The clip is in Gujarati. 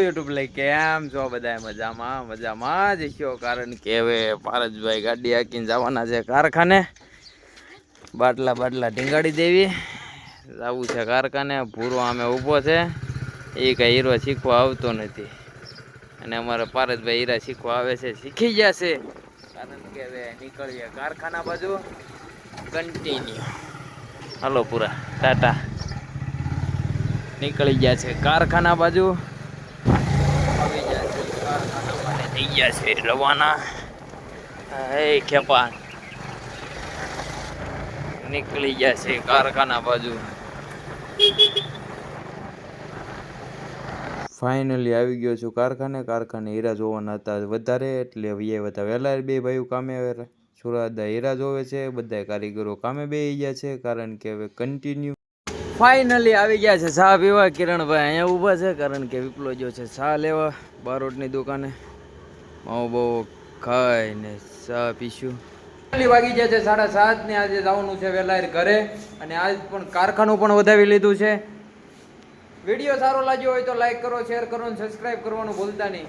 યુટ્યુબ લઈ કેમ છો બધા? મજામાં જ છો, કારણ કે હવે પારસભાઈ ગાડી હાકીને જવાના છે કારખાને. બાટલા ઢીંગાડી દેવી જવું છે કારખાને. ભૂરો આમે ઊભો છે, એ કઈ હીરો શીખવા આવતો નથી, અને અમારા પારસભાઈ હીરા શીખવા આવે છે, શીખી ગયા છે. કારણ કે હવે નીકળીએ કારખાના બાજુ કન્ટિન્યુ. હાલો પૂરા ટાટા નીકળી ગયા છે કારખાના બાજુ. આવી ગયા છે કારખાના માટે, થઈ ગયા છે રવાના. હે ખેપા નીકળી ગયા છે કારખાના બાજુ. ફાઇનલી આવી ગયો છું કારખાને હીરા જોવાના હતા વધારે, એટલે વહેલા બે ભાઈઓ કામે આવે. સુરત હીરા જોવે છે, બધા કારીગરો કામે બેસી ગયા છે, કારણ કે હવે કન્ટિન્યુ ફાઇનલી આવી ગયા છે ચા પીવા. કિરણભાઈ અહીંયા ઊભા છે, કારણ કે વિપલો જો છે ચા લેવા બારોટની દુકાને. માવો બહુ ખાઈને ચા પીશું. વાગી ગયા છે 7:30 ને. આજે જવાનું છે વહેલા ઘરે, અને આજ પણ કારખાનું પણ વધાવી લીધું છે. વિડીયો સારો લાગ્યો હોય તો લાઈક કરો, શેર કરો અને સબસ્ક્રાઈબ કરવાનું ભૂલતા નહીં.